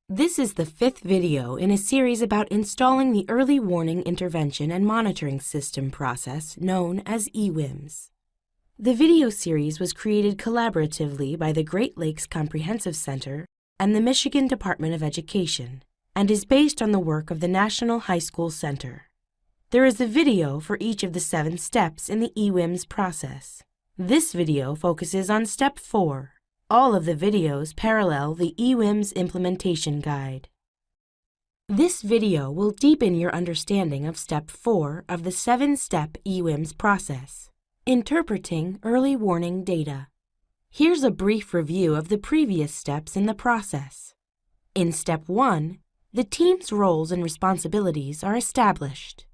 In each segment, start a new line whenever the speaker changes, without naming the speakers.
This is the 5th video in a series about installing the Early Warning Intervention and Monitoring System process known as EWIMS. The video series was created collaboratively by the Great Lakes Comprehensive Center and the Michigan Department of Education and is based on the work of the National High School Center. There is a video for each of the 7 steps in the EWIMS process. This video focuses on Step 4. All of the videos parallel the EWIMS implementation guide. This video will deepen your understanding of Step 4 of the 7-step EWIMS process, interpreting early warning data. Here's a brief review of the previous steps in the process. In Step 1, the team's roles and responsibilities are established.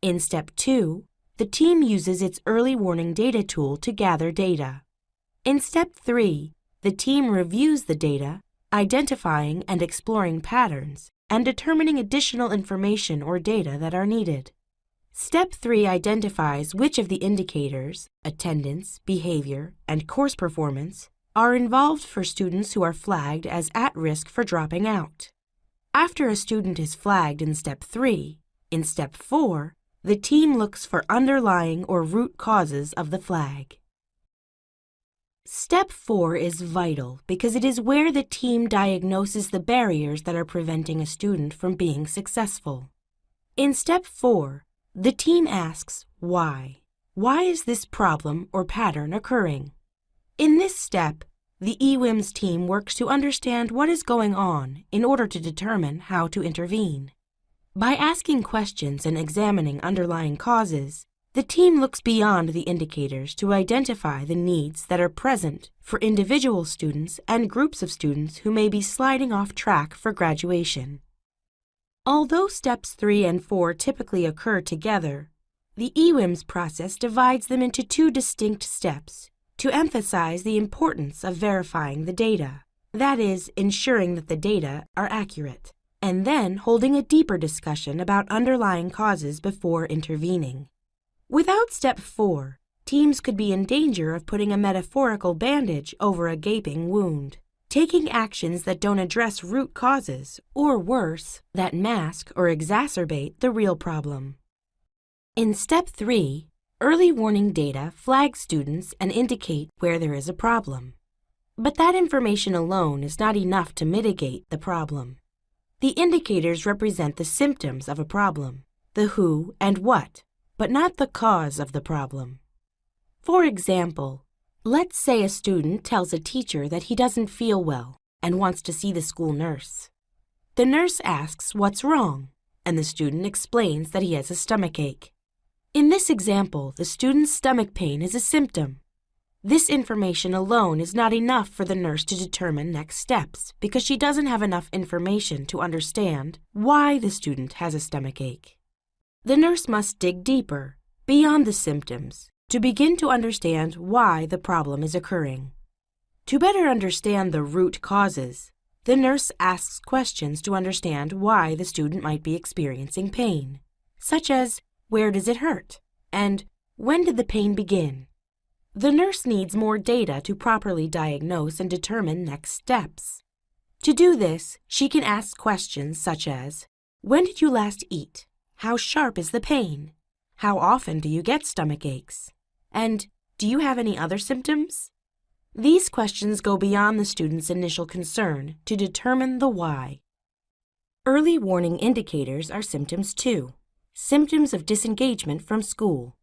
In Step 2, the team uses its early warning data tool to gather data. In Step 3, the team reviews the data, identifying and exploring patterns, and determining additional information or data that are needed. Step 3 identifies which of the indicators, attendance, behavior, and course performance, are involved for students who are flagged as at risk for dropping out. After a student is flagged in Step 3, in Step 4, the team looks for underlying or root causes of the flag. Step 4 is vital because it is where the team diagnoses the barriers that are preventing a student from being successful. In Step 4, the team asks why. Why is this problem or pattern occurring? In this step, the EWIMS team works to understand what is going on in order to determine how to intervene. By asking questions and examining underlying causes, the team looks beyond the indicators to identify the needs that are present for individual students and groups of students who may be sliding off track for graduation. Although Steps 3 and 4 typically occur together, the EWIMS process divides them into 2 distinct steps to emphasize the importance of verifying the data, that is, ensuring that the data are accurate, and then holding a deeper discussion about underlying causes before intervening. Without Step 4, teams could be in danger of putting a metaphorical bandage over a gaping wound, taking actions that don't address root causes, or worse, that mask or exacerbate the real problem. In Step 3, early warning data flag students and indicate where there is a problem. But that information alone is not enough to mitigate the problem. The indicators represent the symptoms of a problem, the who and what, but not the cause of the problem. For example, let's say a student tells a teacher that he doesn't feel well and wants to see the school nurse. The nurse asks what's wrong, and the student explains that he has a stomachache. In this example, the student's stomach pain is a symptom. This information alone is not enough for the nurse to determine next steps because she doesn't have enough information to understand why the student has a stomachache. The nurse must dig deeper, beyond the symptoms, to begin to understand why the problem is occurring. To better understand the root causes, the nurse asks questions to understand why the student might be experiencing pain, such as, where does it hurt? And when did the pain begin? The nurse needs more data to properly diagnose and determine next steps. To do this, she can ask questions such as, when did you last eat? How sharp is the pain? How often do you get stomach aches? And do you have any other symptoms? These questions go beyond the student's initial concern to determine the why. Early warning indicators are symptoms too, symptoms of disengagement from school.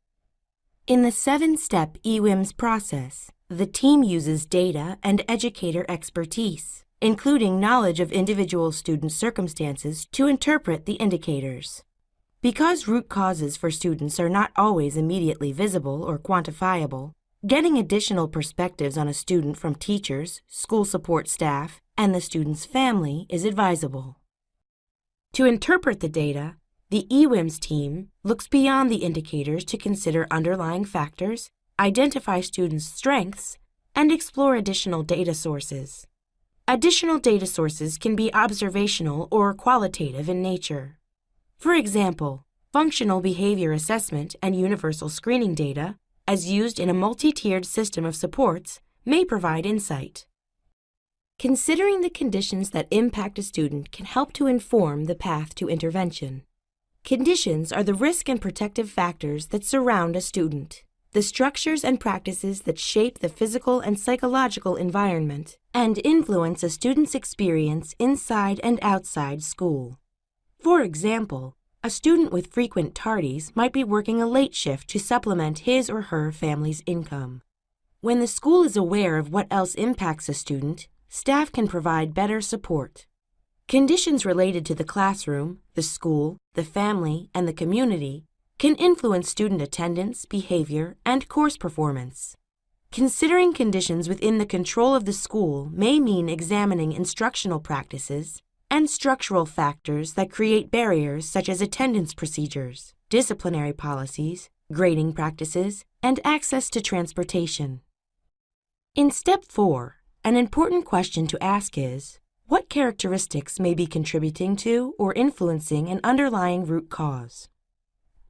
In the 7-step EWIMS process, the team uses data and educator expertise, including knowledge of individual student circumstances, to interpret the indicators. Because root causes for students are not always immediately visible or quantifiable, getting additional perspectives on a student from teachers, school support staff, and the student's family is advisable. To interpret the data, the EWIMS team looks beyond the indicators to consider underlying factors, identify students' strengths, and explore additional data sources. Additional data sources can be observational or qualitative in nature. For example, functional behavior assessment and universal screening data, as used in a multi-tiered system of supports, may provide insight. Considering the conditions that impact a student can help to inform the path to intervention. Conditions are the risk and protective factors that surround a student, the structures and practices that shape the physical and psychological environment and influence a student's experience inside and outside school. For example, a student with frequent tardies might be working a late shift to supplement his or her family's income. When the school is aware of what else impacts a student, staff can provide better support. Conditions related to the classroom, the school, the family, and the community can influence student attendance, behavior, and course performance. Considering conditions within the control of the school may mean examining instructional practices and structural factors that create barriers such as attendance procedures, disciplinary policies, grading practices, and access to transportation. In Step 4, an important question to ask is, what characteristics may be contributing to or influencing an underlying root cause?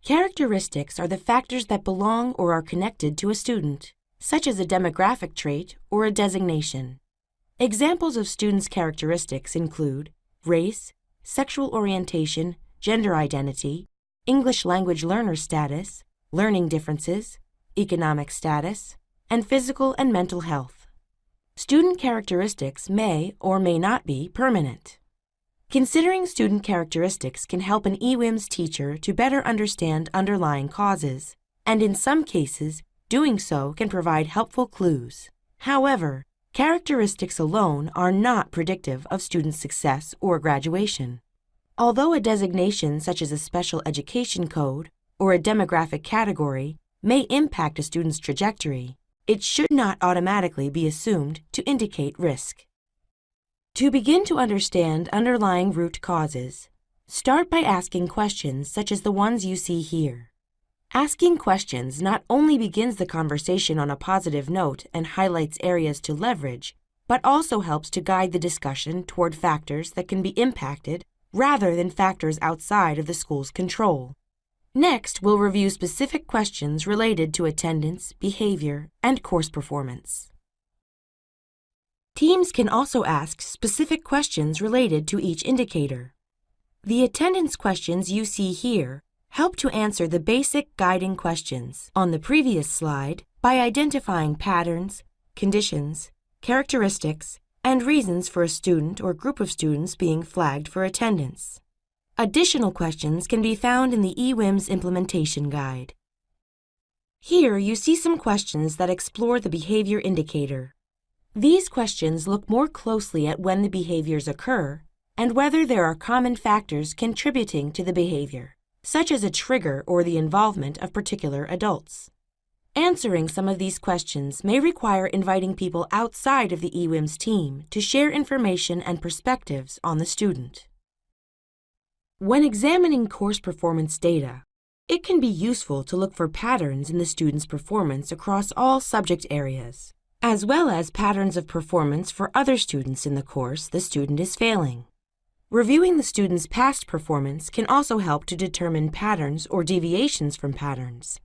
Characteristics are the factors that belong or are connected to a student, such as a demographic trait or a designation. Examples of students' characteristics include race, sexual orientation, gender identity, English language learner status, learning differences, economic status, and physical and mental health. Student characteristics may or may not be permanent. Considering student characteristics can help an EWIMS teacher to better understand underlying causes, and in some cases, doing so can provide helpful clues. However, characteristics alone are not predictive of student success or graduation. Although a designation such as a special education code or a demographic category may impact a student's trajectory, it should not automatically be assumed to indicate risk. To begin to understand underlying root causes, start by asking questions such as the ones you see here. Asking questions not only begins the conversation on a positive note and highlights areas to leverage, but also helps to guide the discussion toward factors that can be impacted rather than factors outside of the school's control. Next, we'll review specific questions related to attendance, behavior, and course performance. Teams can also ask specific questions related to each indicator. The attendance questions you see here help to answer the basic guiding questions on the previous slide by identifying patterns, conditions, characteristics, and reasons for a student or group of students being flagged for attendance. Additional questions can be found in the EWIMS implementation guide. Here you see some questions that explore the behavior indicator. These questions look more closely at when the behaviors occur and whether there are common factors contributing to the behavior, such as a trigger or the involvement of particular adults. Answering some of these questions may require inviting people outside of the EWIMS team to share information and perspectives on the student. When examining course performance data, it can be useful to look for patterns in the student's performance across all subject areas, as well as patterns of performance for other students in the course the student is failing. Reviewing the student's past performance can also help to determine patterns or deviations from patterns.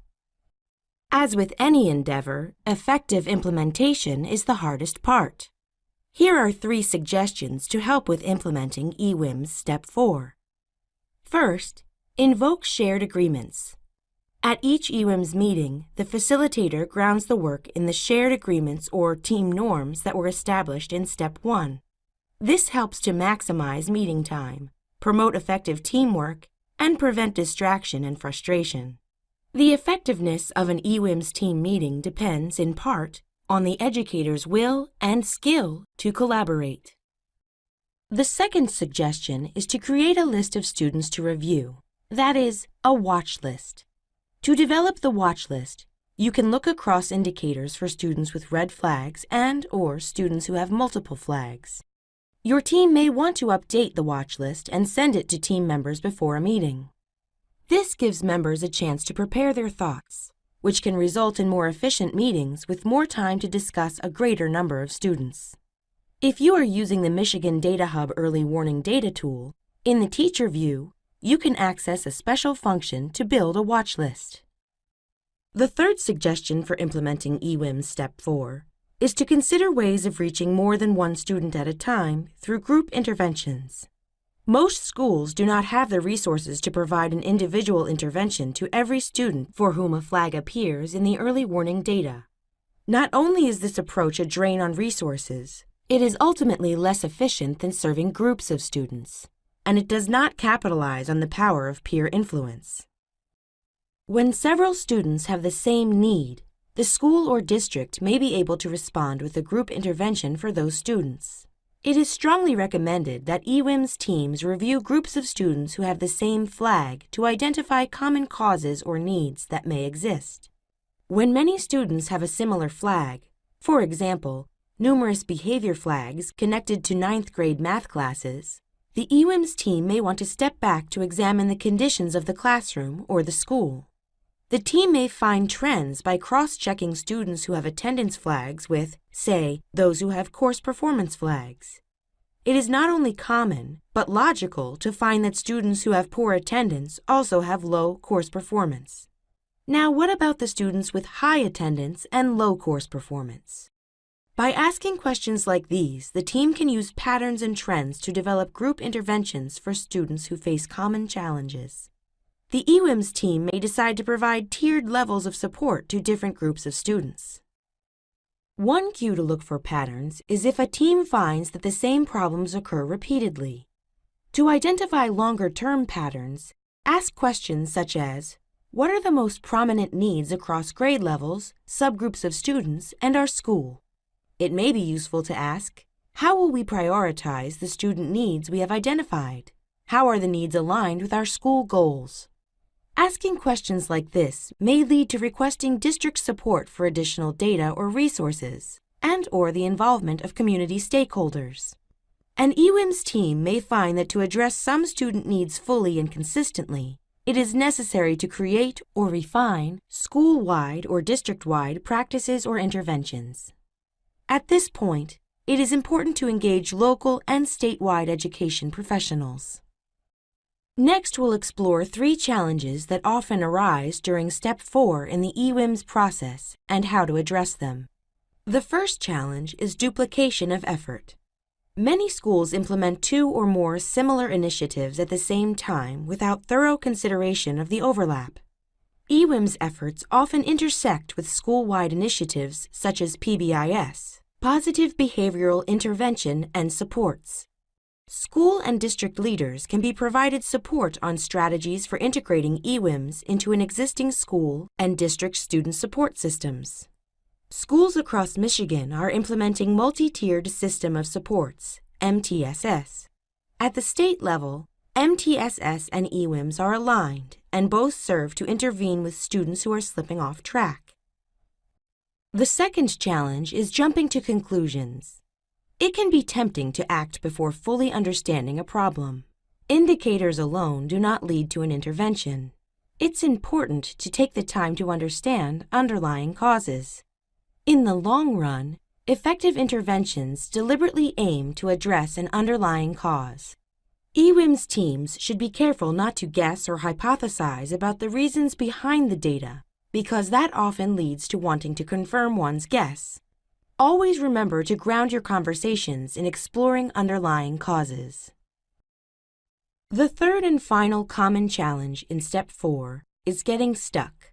As with any endeavor, effective implementation is the hardest part. Here are 3 suggestions to help with implementing EWIMS Step 4. First, invoke shared agreements. At each EWIMS meeting, the facilitator grounds the work in the shared agreements or team norms that were established in Step 1. This helps to maximize meeting time, promote effective teamwork, and prevent distraction and frustration. The effectiveness of an EWIMS team meeting depends, in part, on the educator's will and skill to collaborate. The second suggestion is to create a list of students to review, that is, a watch list. To develop the watch list, you can look across indicators for students with red flags and/or students who have multiple flags. Your team may want to update the watch list and send it to team members before a meeting. This gives members a chance to prepare their thoughts, which can result in more efficient meetings with more time to discuss a greater number of students. If you are using the Michigan Data Hub Early Warning Data tool, in the Teacher view, you can access a special function to build a watch list. The third suggestion for implementing EWIMS Step 4 is to consider ways of reaching more than one student at a time through group interventions. Most schools do not have the resources to provide an individual intervention to every student for whom a flag appears in the early warning data. Not only is this approach a drain on resources, it is ultimately less efficient than serving groups of students, and it does not capitalize on the power of peer influence. When several students have the same need, the school or district may be able to respond with a group intervention for those students. It is strongly recommended that EWIMS teams review groups of students who have the same flag to identify common causes or needs that may exist. When many students have a similar flag, for example, numerous behavior flags connected to 9th grade math classes, the EWIMS team may want to step back to examine the conditions of the classroom or the school. The team may find trends by cross-checking students who have attendance flags with, say, those who have course performance flags. It is not only common, but logical to find that students who have poor attendance also have low course performance. Now, what about the students with high attendance and low course performance? By asking questions like these, the team can use patterns and trends to develop group interventions for students who face common challenges. The EWIMS team may decide to provide tiered levels of support to different groups of students. One cue to look for patterns is if a team finds that the same problems occur repeatedly. To identify longer-term patterns, ask questions such as, what are the most prominent needs across grade levels, subgroups of students, and our school? It may be useful to ask, how will we prioritize the student needs we have identified? How are the needs aligned with our school goals? Asking questions like this may lead to requesting district support for additional data or resources, and/or the involvement of community stakeholders. An EWIMS team may find that to address some student needs fully and consistently, it is necessary to create or refine school-wide or district-wide practices or interventions. At this point, it is important to engage local and statewide education professionals. Next, we'll explore 3 challenges that often arise during Step 4 in the EWIMS process and how to address them. The first challenge is duplication of effort. Many schools implement 2 or more similar initiatives at the same time without thorough consideration of the overlap. EWIMS efforts often intersect with school-wide initiatives such as PBIS, Positive Behavioral Intervention and Supports. School and district leaders can be provided support on strategies for integrating EWIMS into an existing school and district student support systems. Schools across Michigan are implementing multi-tiered system of supports, MTSS. At the state level, MTSS and EWIMS are aligned and both serve to intervene with students who are slipping off track. The second challenge is jumping to conclusions. It can be tempting to act before fully understanding a problem. Indicators alone do not lead to an intervention. It's important to take the time to understand underlying causes. In the long run, effective interventions deliberately aim to address an underlying cause. EWIMS teams should be careful not to guess or hypothesize about the reasons behind the data, because that often leads to wanting to confirm one's guess. Always remember to ground your conversations in exploring underlying causes. The third and final common challenge in Step 4 is getting stuck.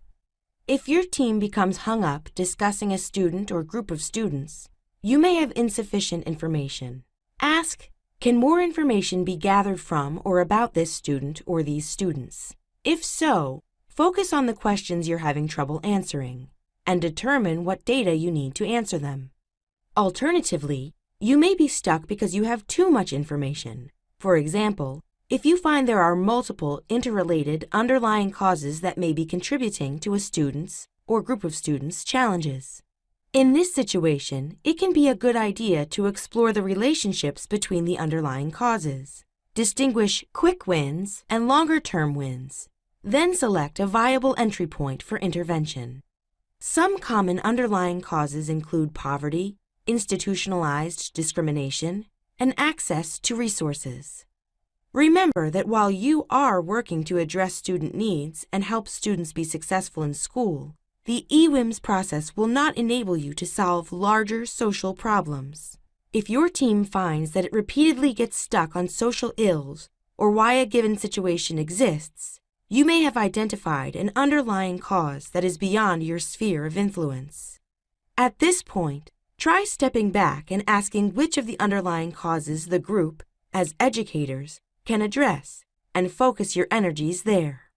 If your team becomes hung up discussing a student or group of students, you may have insufficient information. Ask, can more information be gathered from or about this student or these students? If so, focus on the questions you're having trouble answering, and determine what data you need to answer them. Alternatively, you may be stuck because you have too much information. For example, if you find there are multiple interrelated underlying causes that may be contributing to a student's or group of students' challenges. In this situation, it can be a good idea to explore the relationships between the underlying causes. Distinguish quick wins and longer-term wins. Then select a viable entry point for intervention. Some common underlying causes include poverty, institutionalized discrimination, and access to resources. Remember that while you are working to address student needs and help students be successful in school, the EWIMS process will not enable you to solve larger social problems. If your team finds that it repeatedly gets stuck on social ills or why a given situation exists, you may have identified an underlying cause that is beyond your sphere of influence. At this point, try stepping back and asking which of the underlying causes the group, as educators, can address, and focus your energies there.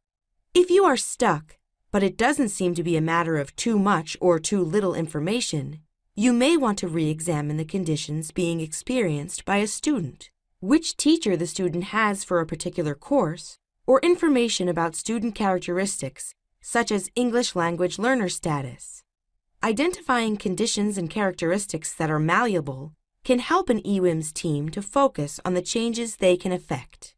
If you are stuck, but it doesn't seem to be a matter of too much or too little information, you may want to re-examine the conditions being experienced by a student, which teacher the student has for a particular course, or information about student characteristics, such as English language learner status. Identifying conditions and characteristics that are malleable can help an EWIMS team to focus on the changes they can effect.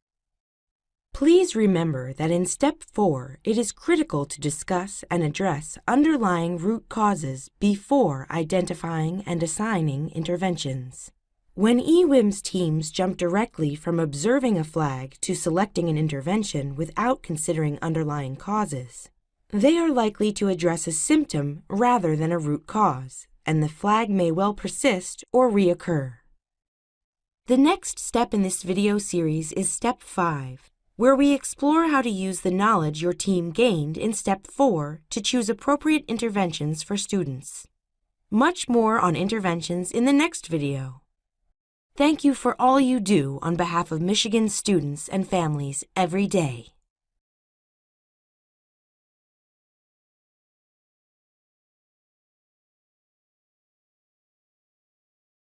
Please remember that in Step 4, it is critical to discuss and address underlying root causes before identifying and assigning interventions. When EWIMS teams jump directly from observing a flag to selecting an intervention without considering underlying causes, they are likely to address a symptom rather than a root cause, and the flag may well persist or reoccur. The next step in this video series is Step 5, where we explore how to use the knowledge your team gained in Step 4 to choose appropriate interventions for students. Much more on interventions in the next video. Thank you for all you do on behalf of Michigan students and families every day.